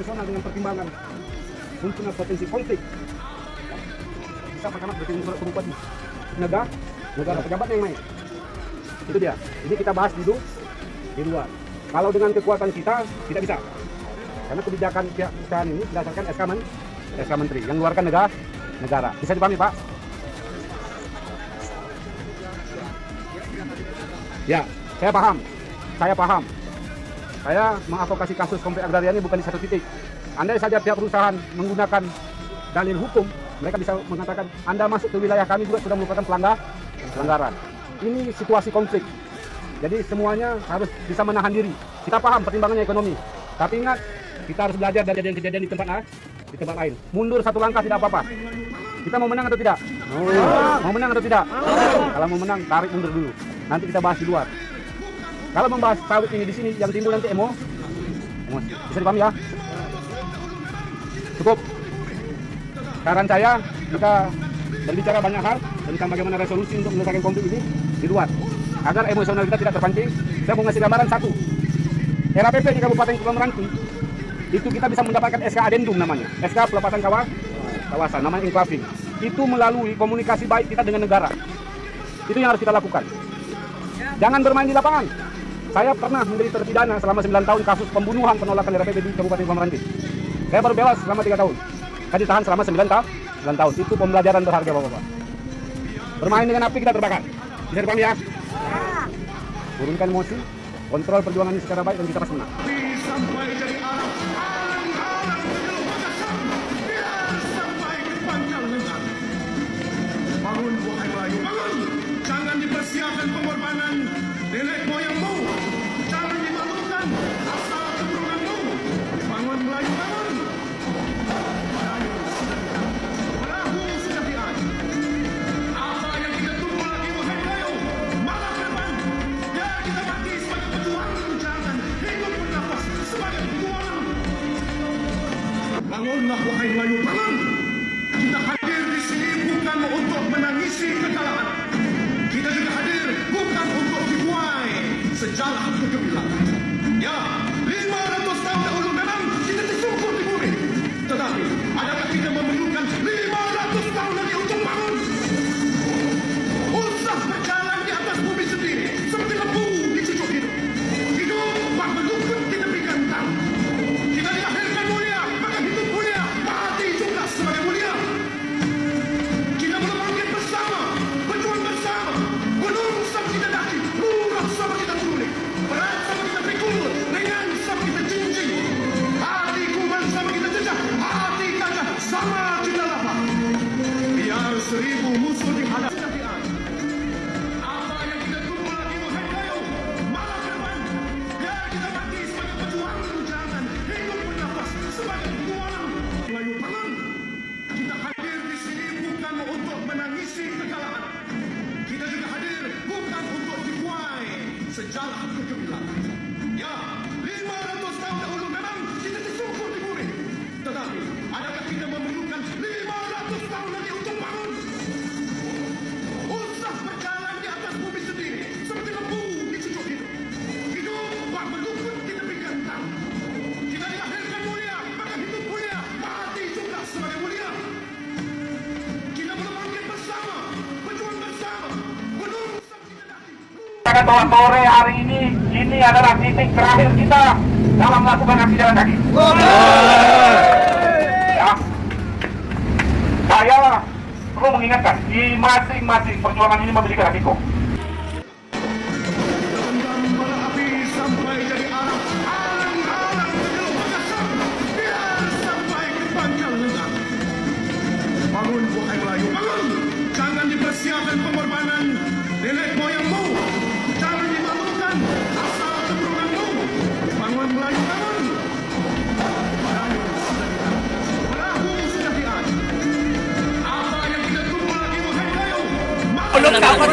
nasional dengan pertimbangan munculnya potensi konflik. Bisa Mahkamah berkirim surat ke Bupati negara pejabat yang main. Itu dia. Jadi kita bahas dulu di luar. Kalau dengan kekuatan kita tidak bisa. Karena kebijakan pihak perusahaan ini berdasarkan SK Menteri yang mengeluarkan negara. Bisa dipahami, Pak? Ya, saya paham. Saya mengadvokasi kasus konflik agraria ini bukan di satu titik. Andai saja pihak perusahaan menggunakan dalil hukum, mereka bisa mengatakan Anda masuk ke wilayah kami juga sudah merupakan pelanggaran. Ini situasi konflik. Jadi semuanya harus bisa menahan diri. Kita paham pertimbangannya ekonomi. Tapi ingat, kita harus belajar dari kejadian di tempat lain. Mundur satu langkah tidak apa-apa. Kita mau menang atau tidak? Mau menang atau tidak? Kalau mau menang, tarik mundur dulu. Nanti kita bahas di luar. Kalau membahas sawit ini di sini, yang timbul nanti emosi. Bisa dipahami ya? Cukup. Saran saya, kita berbicara banyak hal tentang bagaimana resolusi untuk menyelesaikan konflik ini di luar. Agar emosional kita tidak terpancing, saya mau ngasih gambaran satu. RAPP di Kabupaten Kepulauan Meranti, itu kita bisa mendapatkan SK Adendum namanya. SK pelepasan kawasan, namanya enclaving. Itu melalui komunikasi baik kita dengan negara. Itu yang harus kita lakukan. Jangan bermain di lapangan. Saya pernah menjadi terpidana selama 9 tahun kasus pembunuhan penolakan RAPP di Kabupaten Kepulauan Meranti. Saya baru bebas selama 3 tahun. Saya ditahan selama 9 tahun. Itu pembelajaran berharga, Bapak-Bapak. Bermain dengan api kita terbakar. Bisa dipahami ya? Turunkan emosi, kontrol perjuangan ini secara baik dan kita pasti menang. Bangun wahai Melayu, bangun! Jangan dipersiapkan pengorbanan nenek moyangmu. Jangan dimalukan asal keturunanmu. Bangun Melayu, bangun! Perahu sudah diadu. Apa yang kita tunggu lagi wahai Melayu? Malam depan, biar kita mati sebagai pejuang. Jangan hidup bernafas sebagai pejuang. Bangunlah wahai Melayu, bangun! Kita hadir di sini bukan untuk menangisi kekalahan. Kita juga hadir bukan untuk dibuai sejarah kegemilangan. Ya, 500 tahun dahulu memang kita tersungkur di bumi. Tetapi, adakah kita memerlukan 500 tahun lagi untuk bangun? Usah berjalan di atas bumi sendiri, seperti lembu di cucuk hidup. Hidup bak melukut di tepi gantang. Kita dilahirkan mulia, maka hidup mulia, mati juga sebagai mulia. Kita berbangkit bersama, berjuang bersama. Gunung sama kita daki, murah sama kita turuni, berat sama kita pikul, ringan sama kita jinjing. Hati kuman sama kita jejak, hati gajah sama kita lapar. Biar 1000 musuh dihadapi. Apa yang kita tunggu lagi wahai Melayu? Malam depan, biar kita mati sebagai pejuang. Jangan hidup bernafas sebagai pejuang. Melayu bangun. Kita hadir di sini bukan untuk menangisi kekalahan. Kita juga hadir bukan untuk dibuai sejarah kegemilangan. Ya, 500 tahun dahulu memang kita tersungkur di bumi. Tetapi, adakah kita memerlukan 500 tahun lagi untuk bangun? Usah berjalan di atas bumi sendiri, seperti lembu di cucuk hidup. Hidup bak melukut di tepi gantang. Kita dilahirkan mulia, maka hidup mulia, mati juga sebagai mulia. Kita berbangkit bersama, berjuang bersama. Gunung sama kita daki. Katakan bahwa sore hari ini adalah titik terakhir kita dalam melakukan aksi jalan kaki. Ya, saya perlu mengingatkan di masing-masing perjuangan ini memiliki resiko. Tendang bara api sampai jadi arang. Alang-alang menyeluk mengasap. Biar sampai ke pangkal lengan. Bangun wahai Melayu, bangun! Jangan dipersiapkan pengorbanan nenek moyangmu. Jangan dimalukan asal keturunanmu. Bangun Melayu, bangun! Perahu sudah diadu. Apa yang kita tunggu lagi wahai Melayu? Belum dapat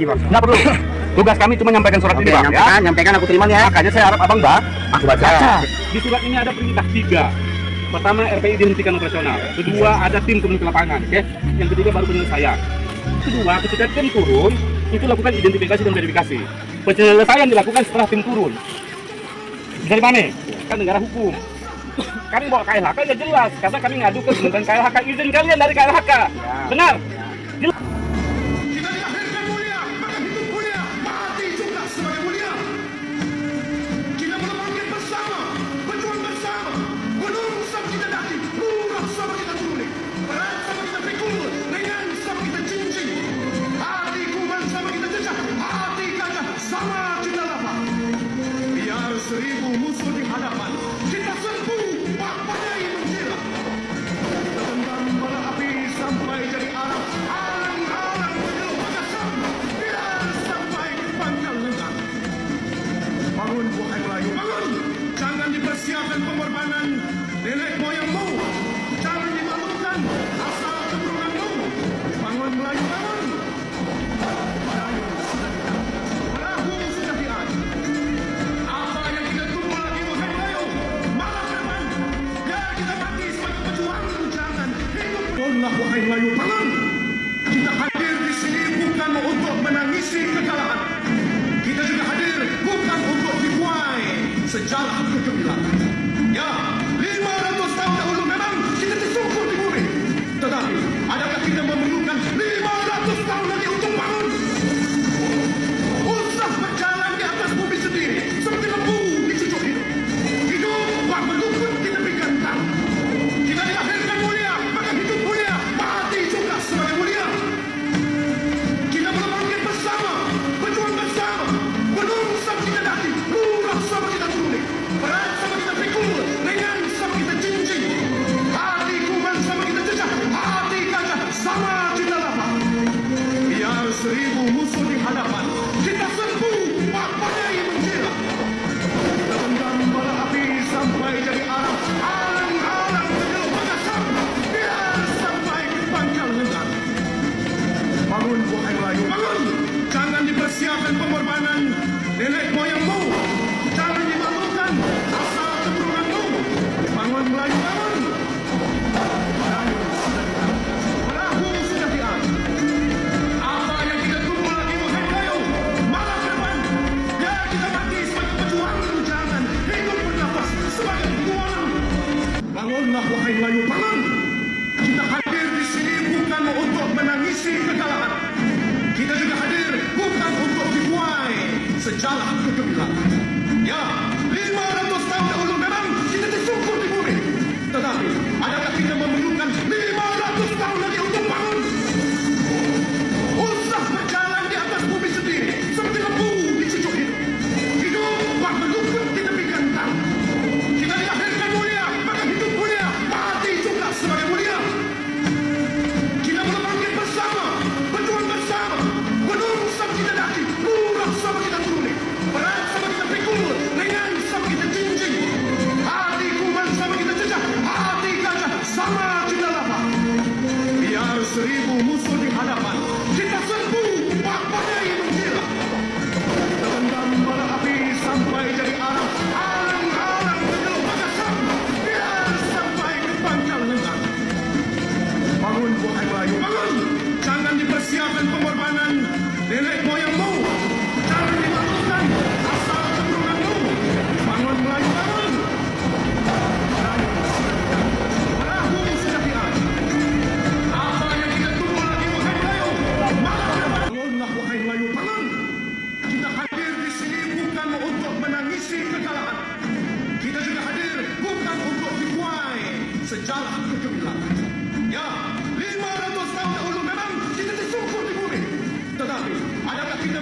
Nggak perlu. Tugas kami cuma nyampaikan surat ini, Bang. Ya. Nyampaikan aku terima ya. Makanya saya harap Abang aku baca. Baca. Di surat ini ada perintah 3. Pertama, RPI dihentikan operasional. Kedua, ada tim turun ke lapangan. Oke. Yang ketiga, baru penyelesaian. Kedua, ketika tim turun, itu lakukan identifikasi dan verifikasi. Penyelesaian dilakukan setelah tim turun. Bisa di mana? Kan negara hukum. Kami bawa KLHK ya jelas, karena kami ngadu ke Kementerian KLHK, izin kalian dari KLHK. Benar? Jelas. Kita dilahirkan mulia, maka hidup mulia, mati juga sebagai mulia. Kita melambangkan bersama, berjuang bersama, gunung sama kita daki, lurah sama kita turuni, berat sama kita pikul, ringan sama kita cincin, hati kuman sama kita jejak, hati gajah sama kita lapar. Biar 1000 musuh di hadapan, kita serbu, papayai menggila. Tendang bara api sampai jadi arah, alang-alang menyeluruh Makassar, biar sampai ke Pangkal Lenggang. Bangun wahai Melayu, bangun! Jangan dipersiapkan pengorbanan nenek moyangmu, jangan dimalukan asal keturunanmu. Bangun Melayu, bangun! Melayu sudah diangkat, perahu sudah diangkat. Apa yang kita tunggu lagi wahai Melayu? Malam depan, biar kita mati sebagai pejuang, jangan hidup. Bangunlah wahai Melayu, bangun! Kita hadir di sini bukan untuk menangisi kekalahan. Kita juga hadir bukan untuk dibuai sejarah kegemilangan. Ya, 500 tahun dahulu memang kita tersungkur di bumi. Tetapi, adakah kita memerlukan 500 tahun lagi untuk bangun? Usah berjalan di atas bumi sendiri, seperti lembu dicucuk hidup. Hidup bak meluput di tepi gentang. Kita dilahirkan mulia, maka hidup mulia, mati juga sebagai mulia. Kita melambangkan bersama, berjuang bersama, gunung sama kita daki, lurah sama kita turuni, berat sama kita pikul, ringan sama kita cincin, hati kuman sama kita jejak, hati gajah sama kita lapar. Biar 1000 musuh di hadapan, kita serbu, papayai menggila. Kita tendang bara api sampai jadi arah, alang-alang menyeluruh Makassar, biar sampai ke Pangkal Lenggang. Bangun wahai Melayu, bangun! Jangan dipersiapkan pengorbanan nenek moyangmu, jangan dimalukan asal keturunanmu. Bangun Melayu, bangun! Melayu sudah diangkat, perahu sudah diangkat. Apa yang kita tunggu lagi wahai Melayu? Malam depan, biar kita mati sebagai pejuang, jangan hidup bernafas sebagai pejuang. Bangunlah wahai Melayu, bangun! Kita hadir di sini bukan untuk menangisi kekalahan. Kita juga hadir bukan untuk dibuai sejarah kegemilangan. Ya, 500 tahun dahulu memang kita tersungkur di bumi. Tetapi, adakah kita memerlukan 500 tahun lagi untuk bangun? Usah berjalan di atas bumi sendiri, seperti lembu dicucuk hidup. Hidup bak meluput di tepi gentang. Kita dilahirkan mulia, maka hidup mulia, mati juga sebagai mulia. Kita melambangkan bersama, berjuang bersama, gunung sama kita daki, lurah sama kita turuni, berat sama kita pikul, ringan sama kita cincin, hati kuman sama kita jejak, hati gajah sama kita lapar. Biar 1000 musuh di hadapan, kita serbu, papayai menggila. Kita tendang bara api sampai jadi arah, alang-alang menyeluruh Makassar, biar sampai ke Pangkal Lenggang. Bangun wahai Melayu, bangun! Jangan dipersiapkan pengorbanan nenek moyangmu, jangan dimalukan asal keturunanmu. Bangun Melayu, bangun! Melayu sudah diangkat, perahu sudah diangkat. Apa yang kita tunggu lagi wahai Melayu? Malam depan, bangunlah wahai Melayu, bangun! Kita hadir di sini bukan untuk menangisi kekalahan. Kita juga hadir bukan untuk dibuai sejarah kegemilangan. Ya, 500 tahun dahulu memang kita tersungkur di bumi. Tetapi, adakah kita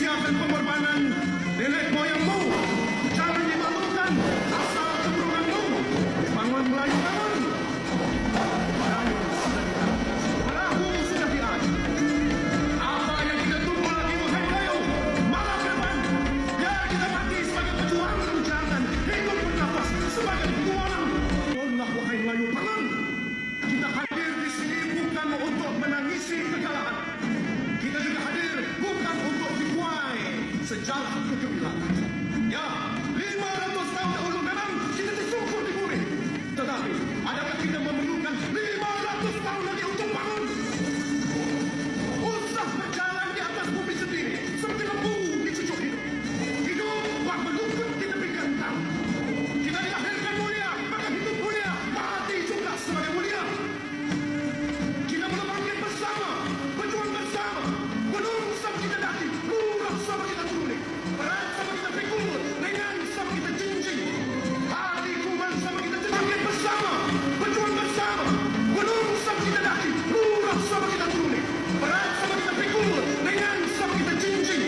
dipersiapkan pengorbanan nenek moyangmu. Jangan dimalukan asal keturunanmu. Bangun Melayu, bangun. Melayu sudah diangkat. Perahu sudah diangkat. Apa yang kita tunggu lagi, wahai kayu? Malam depan, biar kita mati sebagai pejuang jangan hidup bernafas sebagai pejuang. Bangunlah, wahai Melayu, bangun. Kita hadir di sini bukan untuk menangisi kekalahan. Kita juga hadir bukan untuk dikuai sejarah kegemilangan. Ya, 500 tahun dahulu memang kita disungkur di bumi. Tetapi, adakah kita memerlukan 500 tahun lagi untuk bangun? Usah berjalan di atas bumi sendiri, seperti lembu dicucuk hidup. Hidup bak meluput di tepi gentang. Kita dilahirkan mulia, maka hidup mulia, mati juga sebagai mulia. Kita belum bangkit bersama, berjuang bersama. Gunung sama kita daki, lurah sama kita turuni. Berat sama kita pikul, ringan sama kita cincin. Hati kuman sama kita bangkit bersama, berjuang bersama. Gunung sama kita daki, lurah sama kita turuni. Berat sama kita pikul, ringan sama kita cincin.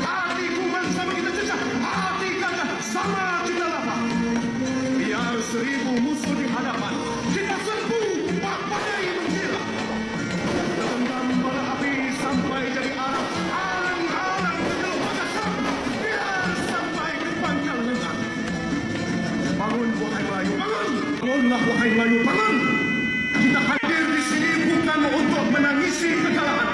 Hati kuman sama kita cecah, hati gagah sama kita lapar. Biar 1000 musuh di hadapan, kita serbu badai menggila. Genggam bara api sampai jadi arah, alang-alang belum mengasap. Biar sampai ke pangkal lengan. Bangun, wahai Melayu, bangun. Bangunlah, wahai Melayu, bangun. Kita hadir di sini bukan untuk menangisi kekalahan.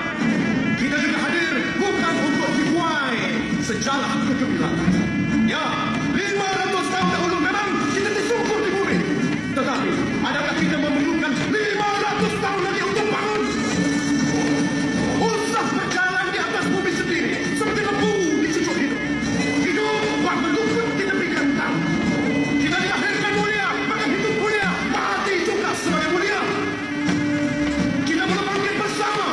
Kita juga hadir bukan untuk dikuai sejarah kegemilangan. Ya, 500 tahun dahulu memang kita disungkur di bumi. Tetapi, adakah kita memerlukan 500 tahun lagi untuk bangun? Usah berjalan di atas bumi sendiri, seperti lembu dicucuk hidup. Hidup bak meluput di tepi gentang. Kita dilahirkan mulia, maka hidup mulia, mati juga sebagai mulia. Kita belum bangkit bersama,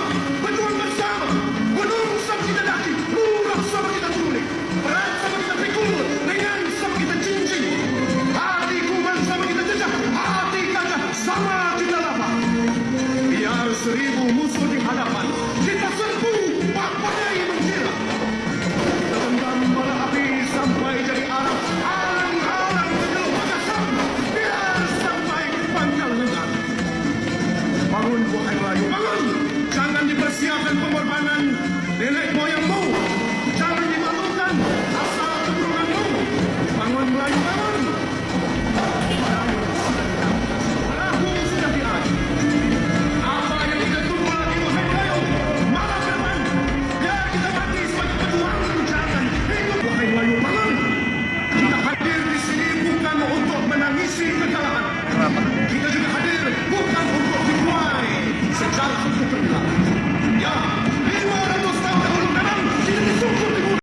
berjuang bersama. Gunung sama kita daki, lurah sama kita turuni. Berat sama kita pikul, ringan sama kita cincin. Hati kuman sama kita cecah, hati gagah sama kita lapar. Biar 1000 musuh di hadapan, kita serbu badai menggila. Genggam bara api sampai jadi arah, alang-alang belum mengasap. Biar sampai ke pangkal lengan. Bangun, wahai Melayu, bangun. Jangan dipersiapkan pengorbanan nenek moyang